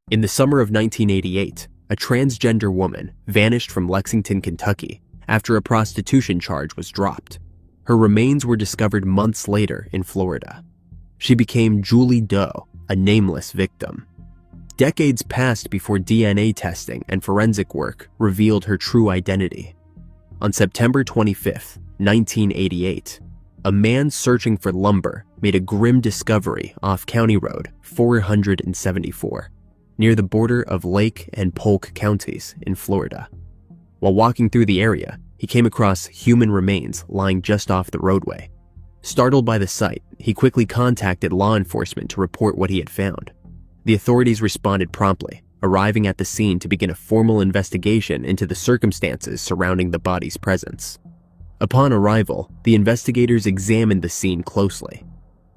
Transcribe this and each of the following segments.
In the summer of 1988, a transgender woman vanished from Lexington, Kentucky after a prostitution charge was dropped. Her remains were discovered months later in Florida. She became Julie Doe, a nameless victim. Decades passed before DNA testing and forensic work revealed her true identity. On September 25, 1988, a man searching for lumber made a grim discovery off County Road 474, near the border of Lake and Polk counties in Florida. While walking through the area, he came across human remains lying just off the roadway. Startled by the sight, he quickly contacted law enforcement to report what he had found. The authorities responded promptly, arriving at the scene to begin a formal investigation into the circumstances surrounding the body's presence. Upon arrival, the investigators examined the scene closely.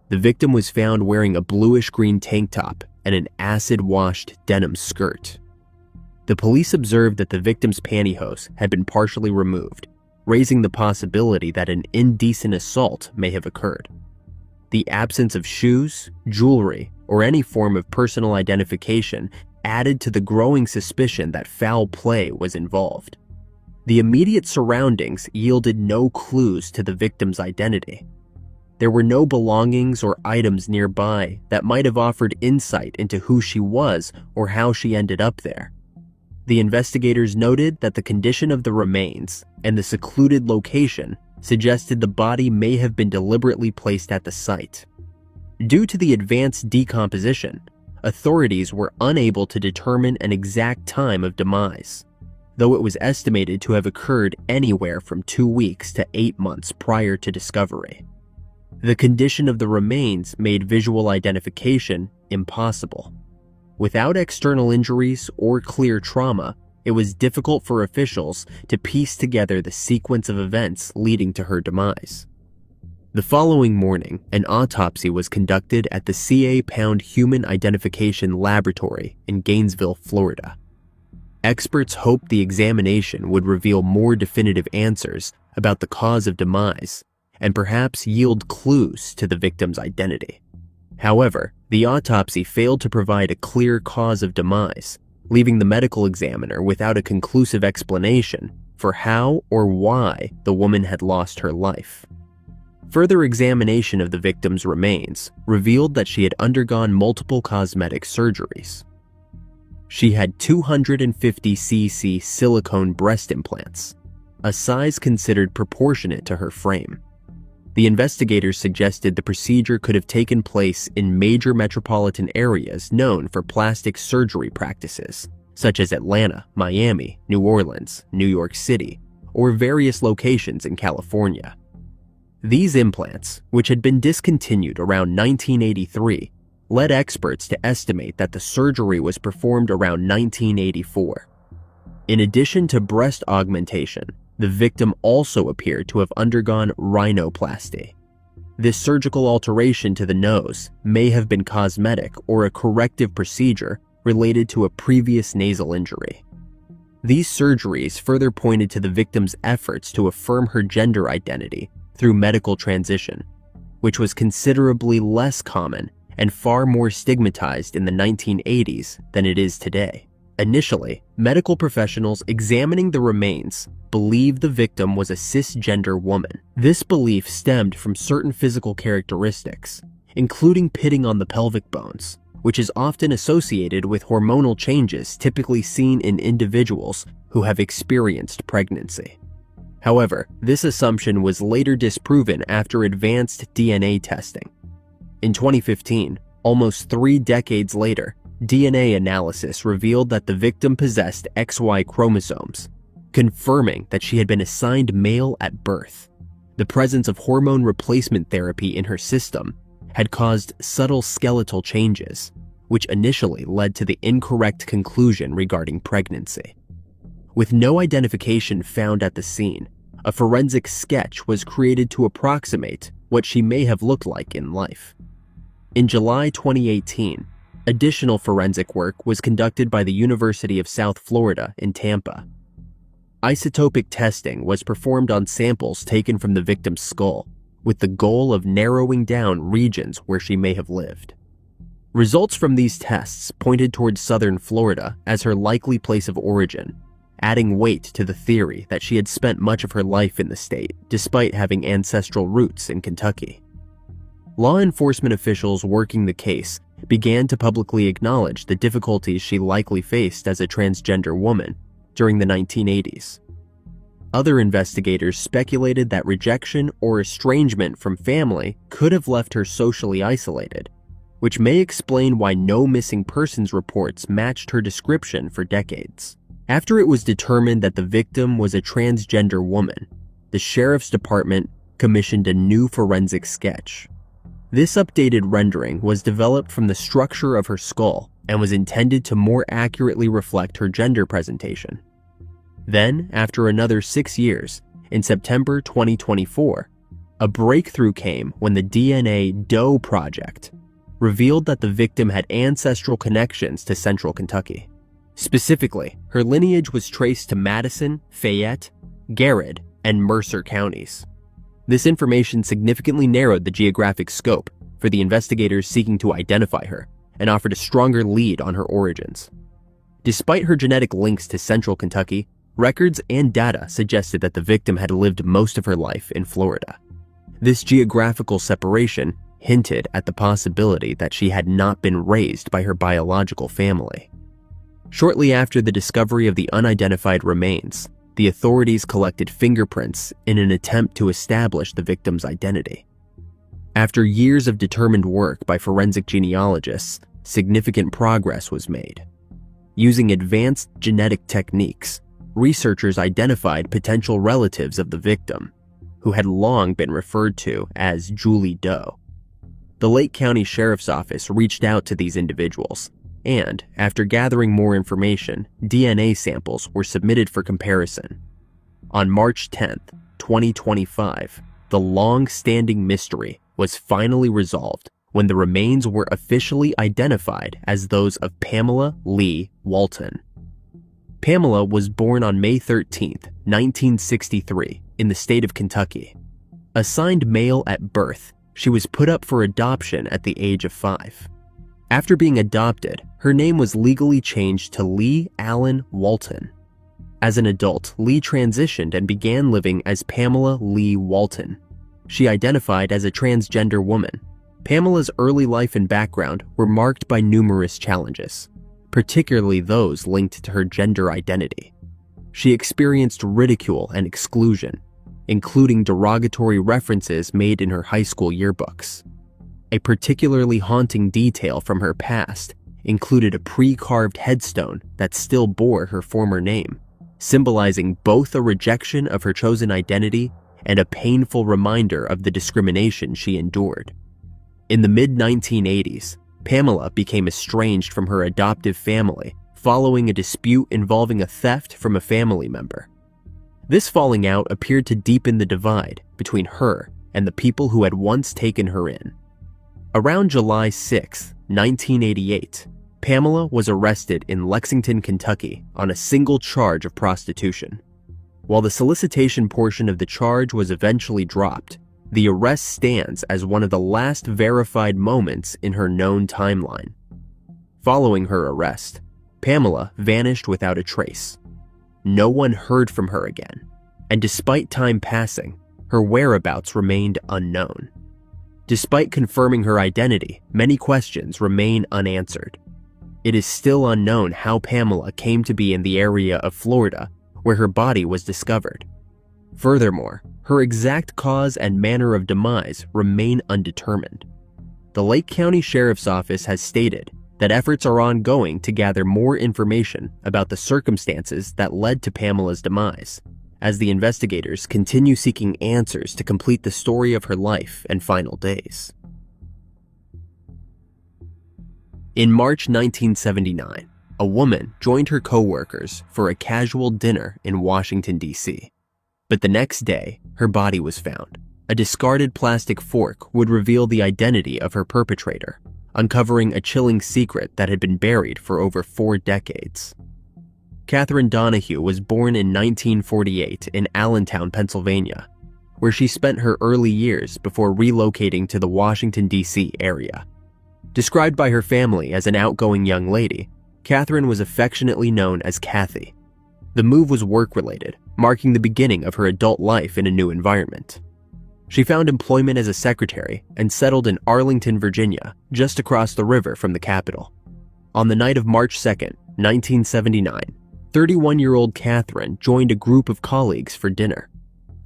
The victim was found wearing a bluish-green tank top and an acid-washed denim skirt. The police observed that the victim's pantyhose had been partially removed, raising the possibility that an indecent assault may have occurred. The absence of shoes, jewelry, or any form of personal identification added to the growing suspicion that foul play was involved. The immediate surroundings yielded no clues to the victim's identity. There were no belongings or items nearby that might have offered insight into who she was or how she ended up there. The investigators noted that the condition of the remains and the secluded location suggested the body may have been deliberately placed at the site. Due to the advanced decomposition, authorities were unable to determine an exact time of demise, though it was estimated to have occurred anywhere from 2 weeks to 8 months prior to discovery. The condition of the remains made visual identification impossible. Without external injuries or clear trauma, it was difficult for officials to piece together the sequence of events leading to her demise. The following morning, an autopsy was conducted at the C.A. Pound Human Identification Laboratory in Gainesville, Florida. Experts hoped the examination would reveal more definitive answers about the cause of demise and perhaps yield clues to the victim's identity. However, the autopsy failed to provide a clear cause of demise, leaving the medical examiner without a conclusive explanation for how or why the woman had lost her life. Further examination of the victim's remains revealed that she had undergone multiple cosmetic surgeries. She had 250 cc silicone breast implants, a size considered proportionate to her frame. The investigators suggested the procedure could have taken place in major metropolitan areas known for plastic surgery practices, such as Atlanta, Miami, New Orleans, New York City, or various locations in California. These implants, which had been discontinued around 1983, led experts to estimate that the surgery was performed around 1984. In addition to breast augmentation, the victim also appeared to have undergone rhinoplasty. This surgical alteration to the nose may have been cosmetic or a corrective procedure related to a previous nasal injury. These surgeries further pointed to the victim's efforts to affirm her gender identity through medical transition, which was considerably less common and far more stigmatized in the 1980s than it is today. Initially, medical professionals examining the remains believed the victim was a cisgender woman. This belief stemmed from certain physical characteristics, including pitting on the pelvic bones, which is often associated with hormonal changes typically seen in individuals who have experienced pregnancy. However, this assumption was later disproven after advanced DNA testing. In 2015, almost 3 decades later, DNA analysis revealed that the victim possessed XY chromosomes, confirming that she had been assigned male at birth. The presence of hormone replacement therapy in her system had caused subtle skeletal changes, which initially led to the incorrect conclusion regarding pregnancy. With no identification found at the scene, a forensic sketch was created to approximate what she may have looked like in life. In July 2018, additional forensic work was conducted by the University of South Florida in Tampa. Isotopic testing was performed on samples taken from the victim's skull, with the goal of narrowing down regions where she may have lived. Results from these tests pointed towards southern Florida as her likely place of origin, adding weight to the theory that she had spent much of her life in the state despite having ancestral roots in Kentucky. Law enforcement officials working the case began to publicly acknowledge the difficulties she likely faced as a transgender woman during the 1980s. Other investigators speculated that rejection or estrangement from family could have left her socially isolated, which may explain why no missing persons reports matched her description for decades. After it was determined that the victim was a transgender woman, the sheriff's department commissioned a new forensic sketch. This updated rendering was developed from the structure of her skull and was intended to more accurately reflect her gender presentation. Then, after another 6 years, in September 2024, a breakthrough came when the DNA Doe Project revealed that the victim had ancestral connections to central Kentucky. Specifically, her lineage was traced to Madison, Fayette, Garrett, and Mercer counties. This information significantly narrowed the geographic scope for the investigators seeking to identify her and offered a stronger lead on her origins. Despite her genetic links to central Kentucky, records and data suggested that the victim had lived most of her life in Florida. This geographical separation hinted at the possibility that she had not been raised by her biological family. Shortly after the discovery of the unidentified remains, the authorities collected fingerprints in an attempt to establish the victim's identity. After years of determined work by forensic genealogists, significant progress was made. Using advanced genetic techniques, researchers identified potential relatives of the victim, who had long been referred to as Julie Doe. The Lake County Sheriff's Office reached out to these individuals, and, after gathering more information, DNA samples were submitted for comparison. On March 10, 2025, the long-standing mystery was finally resolved when the remains were officially identified as those of Pamela Leigh Walton. Pamela was born on May 13, 1963, in the state of Kentucky. Assigned male at birth, she was put up for adoption at the age of 5. After being adopted, her name was legally changed to Leigh Allen Walton. As an adult, Leigh transitioned and began living as Pamela Leigh Walton. She identified as a transgender woman. Pamela's early life and background were marked by numerous challenges, particularly those linked to her gender identity. She experienced ridicule and exclusion, including derogatory references made in her high school yearbooks. A particularly haunting detail from her past included a pre-carved headstone that still bore her former name, symbolizing both a rejection of her chosen identity and a painful reminder of the discrimination she endured. In the mid-1980s, Pamela became estranged from her adoptive family following a dispute involving a theft from a family member. This falling out appeared to deepen the divide between her and the people who had once taken her in. Around July 6, 1988, Pamela was arrested in Lexington, Kentucky on a single charge of prostitution. While the solicitation portion of the charge was eventually dropped, the arrest stands as one of the last verified moments in her known timeline. Following her arrest, Pamela vanished without a trace. No one heard from her again, and despite time passing, her whereabouts remained unknown. Despite confirming her identity, many questions remain unanswered. It is still unknown how Pamela came to be in the area of Florida where her body was discovered. Furthermore, her exact cause and manner of demise remain undetermined. The Lake County Sheriff's Office has stated that efforts are ongoing to gather more information about the circumstances that led to Pamela's demise, as the investigators continue seeking answers to complete the story of her life and final days. In March 1979, a woman joined her co-workers for a casual dinner in Washington, D.C. But the next day, her body was found. A discarded plastic fork would reveal the identity of her perpetrator, uncovering a chilling secret that had been buried for over 4 decades. Kathryn Donohue was born in 1948 in Allentown, Pennsylvania, where she spent her early years before relocating to the Washington, D.C. area. Described by her family as an outgoing young lady, Kathryn was affectionately known as Kathy. The move was work-related, marking the beginning of her adult life in a new environment. She found employment as a secretary and settled in Arlington, Virginia, just across the river from the capital. On the night of March 2, 1979, 31-year-old Kathryn joined a group of colleagues for dinner,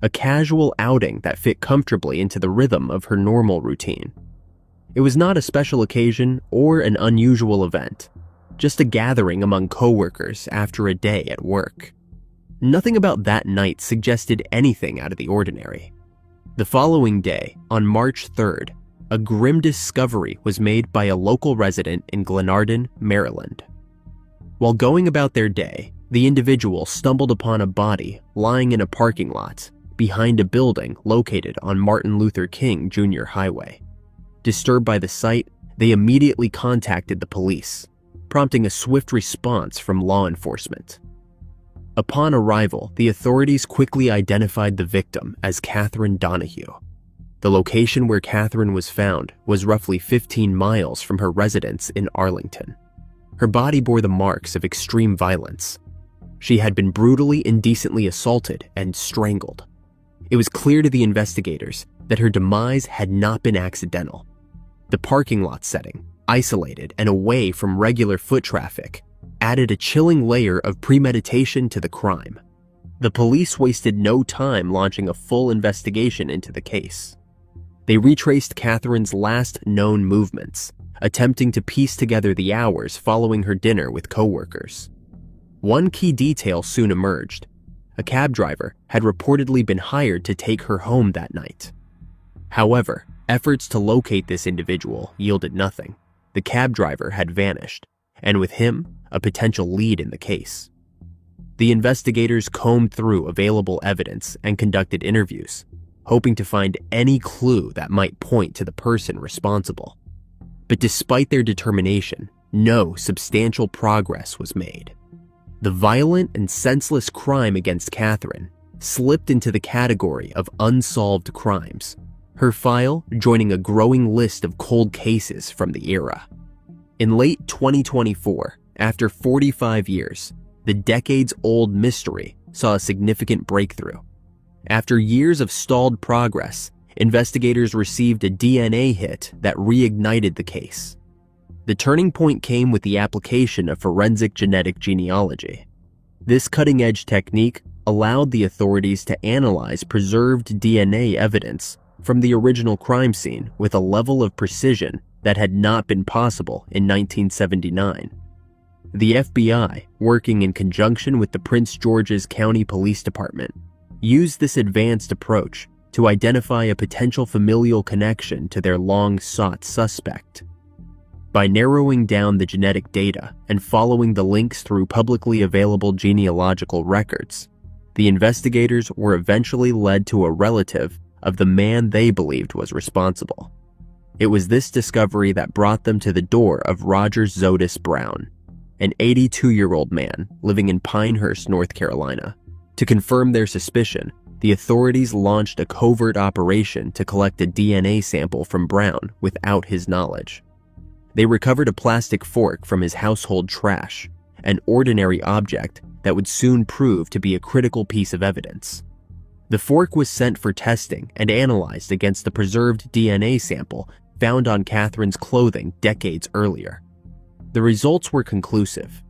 a casual outing that fit comfortably into the rhythm of her normal routine. It was not a special occasion or an unusual event, just a gathering among coworkers after a day at work. Nothing about that night suggested anything out of the ordinary. The following day, on March 3rd, a grim discovery was made by a local resident in Glenarden, Maryland. While going about their day, the individual stumbled upon a body lying in a parking lot behind a building located on Martin Luther King Jr. Highway. Disturbed by the sight, they immediately contacted the police, prompting a swift response from law enforcement. Upon arrival, the authorities quickly identified the victim as Kathryn Donohue. The location where Kathryn was found was roughly 15 miles from her residence in Arlington. Her body bore the marks of extreme violence. She had been brutally, indecently assaulted and strangled. It was clear to the investigators that her demise had not been accidental. The parking lot setting, isolated and away from regular foot traffic, added a chilling layer of premeditation to the crime. The police wasted no time launching a full investigation into the case. They retraced Kathryn's last known movements, attempting to piece together the hours following her dinner with coworkers. One key detail soon emerged. A cab driver had reportedly been hired to take her home that night. However, efforts to locate this individual yielded nothing. The cab driver had vanished, and with him, a potential lead in the case. The investigators combed through available evidence and conducted interviews, hoping to find any clue that might point to the person responsible. But despite their determination, no substantial progress was made. The violent and senseless crime against Kathryn slipped into the category of unsolved crimes, her file joining a growing list of cold cases from the era. In late 2024, after 45 years, the decades-old mystery saw a significant breakthrough. After years of stalled progress, investigators received a DNA hit that reignited the case. The turning point came with the application of forensic genetic genealogy. This cutting-edge technique allowed the authorities to analyze preserved DNA evidence from the original crime scene with a level of precision that had not been possible in 1979. The FBI, working in conjunction with the Prince George's County Police Department, used this advanced approach to identify a potential familial connection to their long-sought suspect. By narrowing down the genetic data and following the links through publicly available genealogical records, the investigators were eventually led to a relative of the man they believed was responsible. It was this discovery that brought them to the door of Roger Zodis Brown, an 82-year-old man living in Pinehurst, North Carolina. To confirm their suspicion, the authorities launched a covert operation to collect a DNA sample from Brown without his knowledge. They recovered a plastic fork from his household trash, an ordinary object that would soon prove to be a critical piece of evidence. The fork was sent for testing and analyzed against the preserved DNA sample found on Kathryn's clothing decades earlier. The results were conclusive.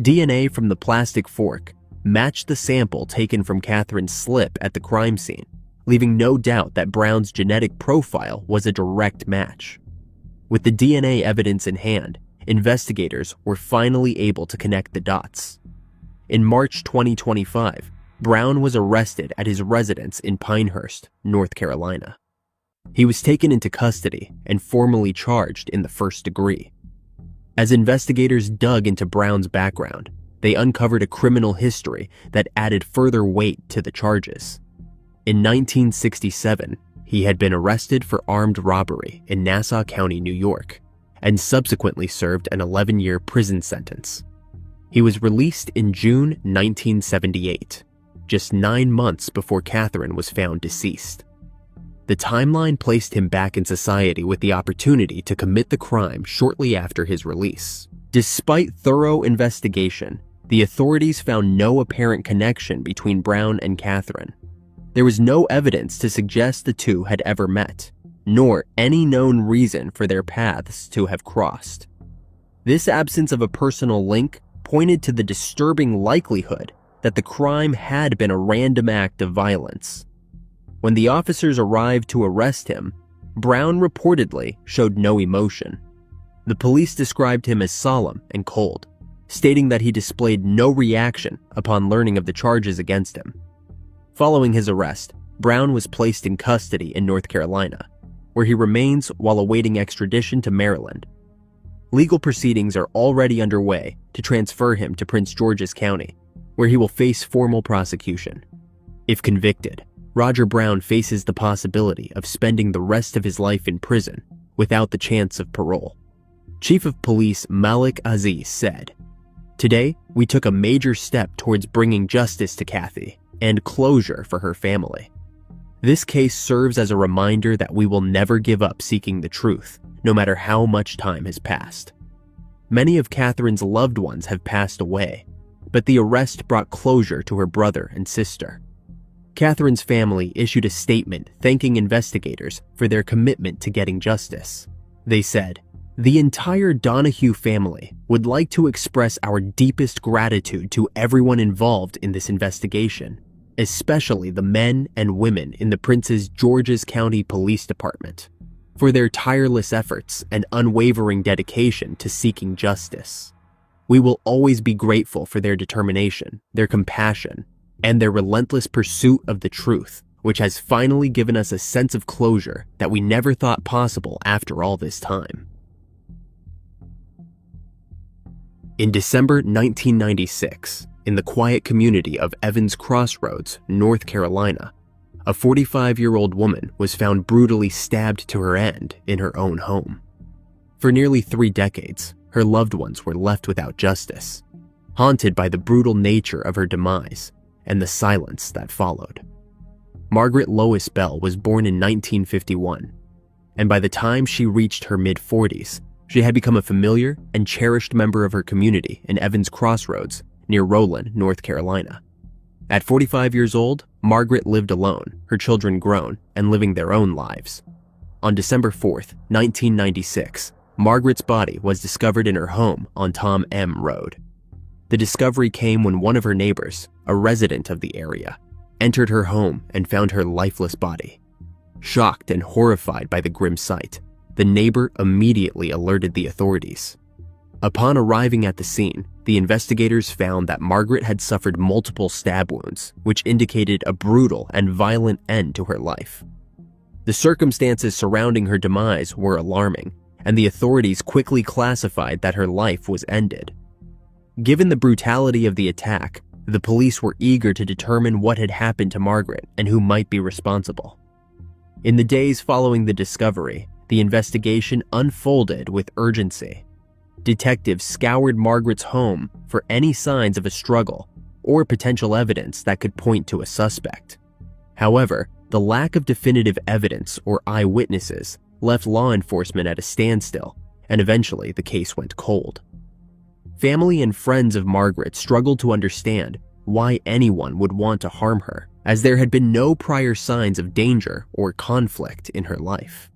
DNA from the plastic fork matched the sample taken from Kathryn's slip at the crime scene, leaving no doubt that Brown's genetic profile was a direct match. With the DNA evidence in hand, investigators were finally able to connect the dots. In March 2025, Brown was arrested at his residence in Pinehurst, North Carolina. He was taken into custody and formally charged in the first degree. As investigators dug into Brown's background, they uncovered a criminal history that added further weight to the charges. In 1967, he had been arrested for armed robbery in Nassau County, New York, and subsequently served an 11-year prison sentence. He was released in June 1978, just 9 months before Kathryn was found deceased. The timeline placed him back in society with the opportunity to commit the crime shortly after his release. Despite thorough investigation, the authorities found no apparent connection between Brown and Kathryn. There was no evidence to suggest the two had ever met, nor any known reason for their paths to have crossed. This absence of a personal link pointed to the disturbing likelihood that the crime had been a random act of violence. When the officers arrived to arrest him, Brown reportedly showed no emotion. The police described him as solemn and cold, stating that he displayed no reaction upon learning of the charges against him. Following his arrest, Brown was placed in custody in North Carolina, where he remains while awaiting extradition to Maryland. Legal proceedings are already underway to transfer him to Prince George's County, where he will face formal prosecution. If convicted, Roger Brown faces the possibility of spending the rest of his life in prison without the chance of parole. Chief of Police Malik Aziz said, "Today, we took a major step towards bringing justice to Kathy and closure for her family. This case serves as a reminder that we will never give up seeking the truth, no matter how much time has passed. Many of Kathryn's loved ones have passed away, but the arrest brought closure to her brother and sister." Kathryn's family issued a statement thanking investigators for their commitment to getting justice. They said, "The entire Donohue family would like to express our deepest gratitude to everyone involved in this investigation, especially the men and women in the Prince George's County Police Department, for their tireless efforts and unwavering dedication to seeking justice. We will always be grateful for their determination, their compassion, and their relentless pursuit of the truth, which has finally given us a sense of closure that we never thought possible after all this time." In December 1996, in the quiet community of Evans Crossroads, North Carolina, a 45-year-old woman was found brutally stabbed to her end in her own home. For nearly 3 decades, her loved ones were left without justice, haunted by the brutal nature of her demise and the silence that followed. Margaret Lois Bell was born in 1951, and by the time she reached her mid-40s, she had become a familiar and cherished member of her community in Evans Crossroads near Rowland, North Carolina. At 45 years old, Margaret lived alone, her children grown and living their own lives. On December 4th, 1996, Margaret's body was discovered in her home on Tom M. Road. The discovery came when one of her neighbors, a resident of the area, entered her home and found her lifeless body. Shocked and horrified by the grim sight, the neighbor immediately alerted the authorities. Upon arriving at the scene, the investigators found that Margaret had suffered multiple stab wounds, which indicated a brutal and violent end to her life. The circumstances surrounding her demise were alarming, and the authorities quickly classified that her life was ended. Given the brutality of the attack, the police were eager to determine what had happened to Margaret and who might be responsible. In the days following the discovery, the investigation unfolded with urgency. Detectives scoured Margaret's home for any signs of a struggle or potential evidence that could point to a suspect. However, the lack of definitive evidence or eyewitnesses left law enforcement at a standstill, and eventually the case went cold. Family and friends of Margaret struggled to understand why anyone would want to harm her, as there had been no prior signs of danger or conflict in her life.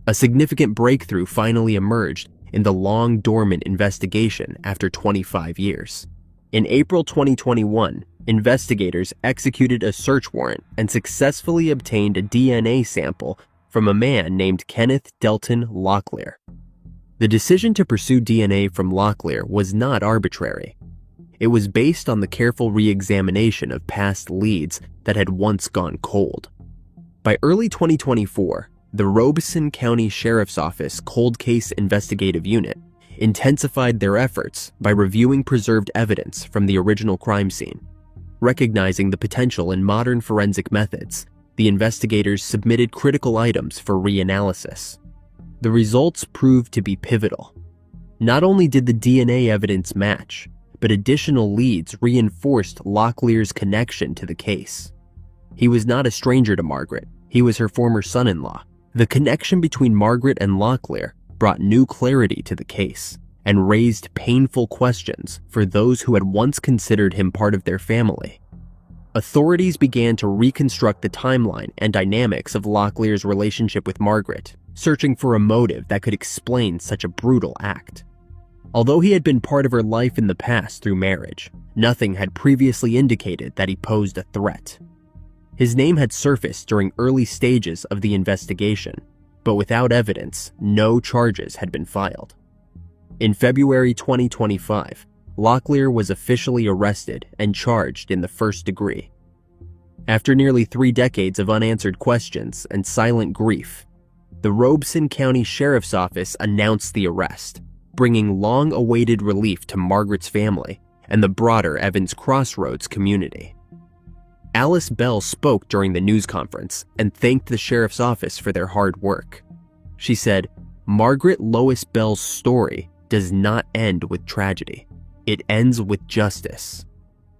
A significant breakthrough finally emerged in the long-dormant investigation after 25 years. In April 2021, investigators executed a search warrant and successfully obtained a DNA sample from a man named Kenneth Delton Locklear. The decision to pursue DNA from Locklear was not arbitrary. It was based on the careful re-examination of past leads that had once gone cold. By early 2024, the Robeson County Sheriff's Office Cold Case Investigative Unit intensified their efforts by reviewing preserved evidence from the original crime scene. Recognizing the potential in modern forensic methods, the investigators submitted critical items for reanalysis. The results proved to be pivotal. Not only did the DNA evidence match, but additional leads reinforced Locklear's connection to the case. He was not a stranger to Margaret, He was her former son-in-law. The connection between Margaret and Locklear brought new clarity to the case and raised painful questions for those who had once considered him part of their family. Authorities began to reconstruct the timeline and dynamics of Locklear's relationship with Margaret, searching for a motive that could explain such a brutal act. Although he had been part of her life in the past through marriage, nothing had previously indicated that he posed a threat. His name had surfaced during early stages of the investigation, but without evidence, no charges had been filed. In February 2025, Locklear was officially arrested and charged in the first degree. After nearly 3 decades of unanswered questions and silent grief, the Robeson County Sheriff's Office announced the arrest, bringing long-awaited relief to Margaret's family and the broader Evans Crossroads community. Alice Bell spoke during the news conference and thanked the sheriff's office for their hard work. She said, "Margaret Lois Bell's story does not end with tragedy. It ends with justice.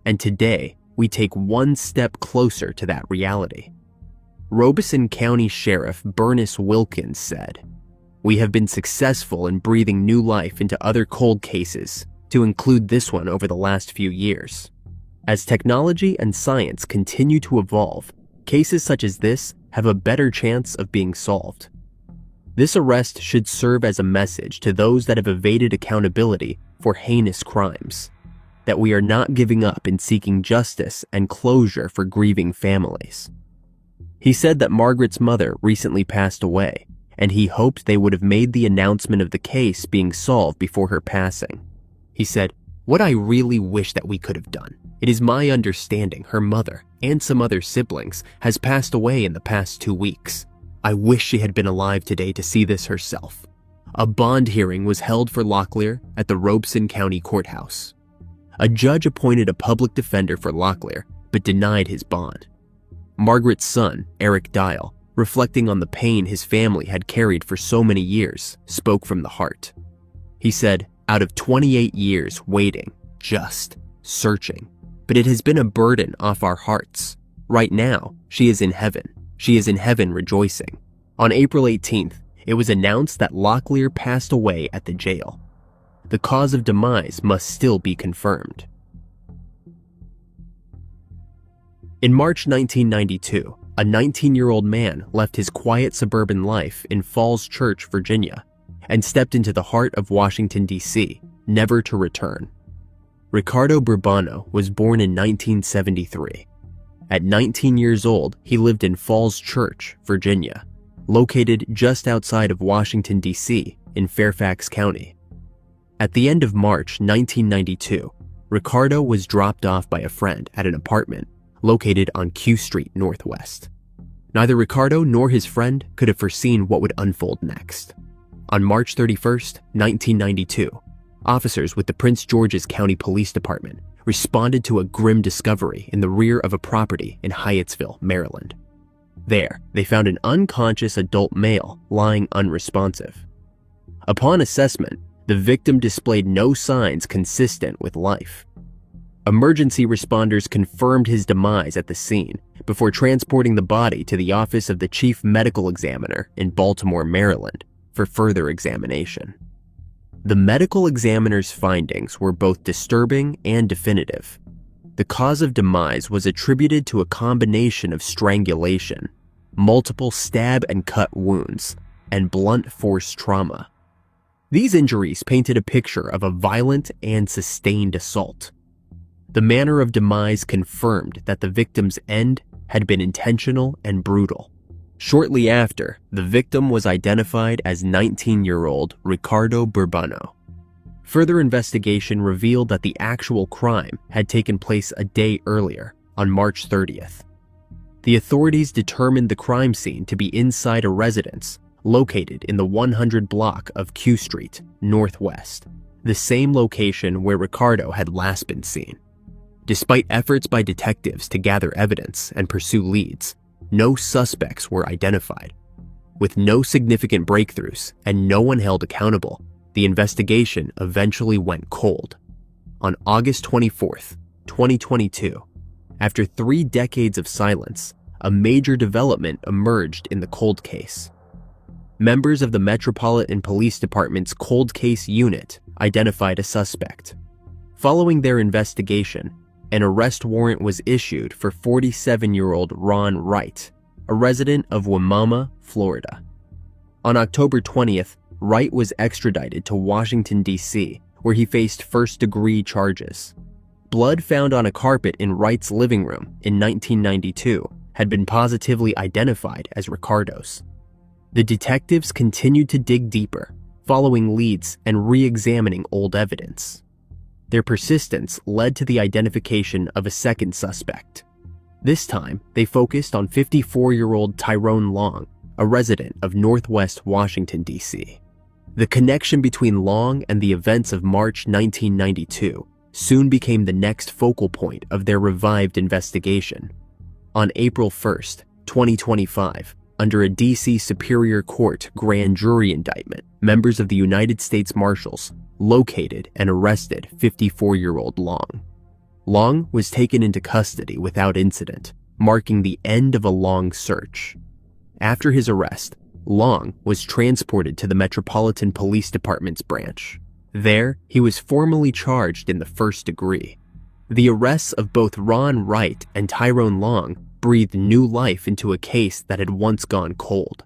And today, we take one step closer to that reality." Robeson County Sheriff Bernice Wilkins said, "We have been successful in breathing new life into other cold cases, to include this one over the last few years. As technology and science continue to evolve, cases such as this have a better chance of being solved. This arrest should serve as a message to those that have evaded accountability for heinous crimes, that we are not giving up in seeking justice and closure for grieving families." He said that Margaret's mother recently passed away, and he hoped they would have made the announcement of the case being solved before her passing. He said, "What I really wish that we could have done. It is my understanding her mother and some other siblings has passed away in the past 2 weeks. I wish she had been alive today to see this herself." A bond hearing was held for Locklear at the Robeson County Courthouse. A judge appointed a public defender for Locklear, but denied his bond. Margaret's son, Eric Dial, reflecting on the pain his family had carried for so many years, spoke from the heart. He said, "Out of 28 years waiting, just searching, but it has been a burden off our hearts. Right now, she is in heaven. She is in heaven rejoicing." On April 18th, it was announced that Locklear passed away at the jail. The cause of demise must still be confirmed. In March 1992, a 19-year-old man left his quiet suburban life in Falls Church, Virginia, and stepped into the heart of Washington, D.C., never to return. Ricardo Burbano was born in 1973. At 19 years old, he lived in Falls Church, Virginia, located just outside of Washington, D.C., in Fairfax County. At the end of March 1992, Ricardo was dropped off by a friend at an apartment located on Q Street Northwest. Neither Ricardo nor his friend could have foreseen what would unfold next. On March 31st, 1992, officers with the Prince George's County Police Department responded to a grim discovery in the rear of a property in Hyattsville, Maryland. There, they found an unconscious adult male lying unresponsive. Upon assessment, the victim displayed no signs consistent with life. Emergency responders confirmed his demise at the scene before transporting the body to the office of the chief medical examiner in Baltimore, Maryland, for further examination. The medical examiner's findings were both disturbing and definitive. The cause of demise was attributed to a combination of strangulation, multiple stab and cut wounds, and blunt force trauma. These injuries painted a picture of a violent and sustained assault. The manner of demise confirmed that the victim's end had been intentional and brutal. Shortly after, the victim was identified as 19-year-old Ricardo Burbano. Further investigation revealed that the actual crime had taken place a day earlier, on March 30th. The authorities determined the crime scene to be inside a residence located in the 100 block of Q Street, Northwest, the same location where Ricardo had last been seen. Despite efforts by detectives to gather evidence and pursue leads, no suspects were identified. With no significant breakthroughs and no one held accountable, the investigation eventually went cold. On August 24th, 2022, after 3 decades of silence, a major development emerged in the cold case. Members of the Metropolitan Police Department's cold case unit identified a suspect. Following their investigation, an arrest warrant was issued for 47-year-old Ron Wright, a resident of Wimauma, Florida. On October 20th, Wright was extradited to Washington, D.C., where he faced first-degree charges. Blood found on a carpet in Wright's living room in 1992 had been positively identified as Ricardo's. The detectives continued to dig deeper, following leads and re-examining old evidence. Their persistence led to the identification of a second suspect. This time, they focused on 54-year-old Tyrone Long, a resident of Northwest Washington, D.C. The connection between Long and the events of March 1992 soon became the next focal point of their revived investigation. On April 1st, 2025, under a D.C. Superior Court grand jury indictment, members of the United States Marshals located and arrested 54-year-old Long. Long was taken into custody without incident, marking the end of a long search. After his arrest, Long was transported to the Metropolitan Police Department's branch. There, he was formally charged in the first degree. The arrests of both Ron Wright and Tyrone Long breathed new life into a case that had once gone cold.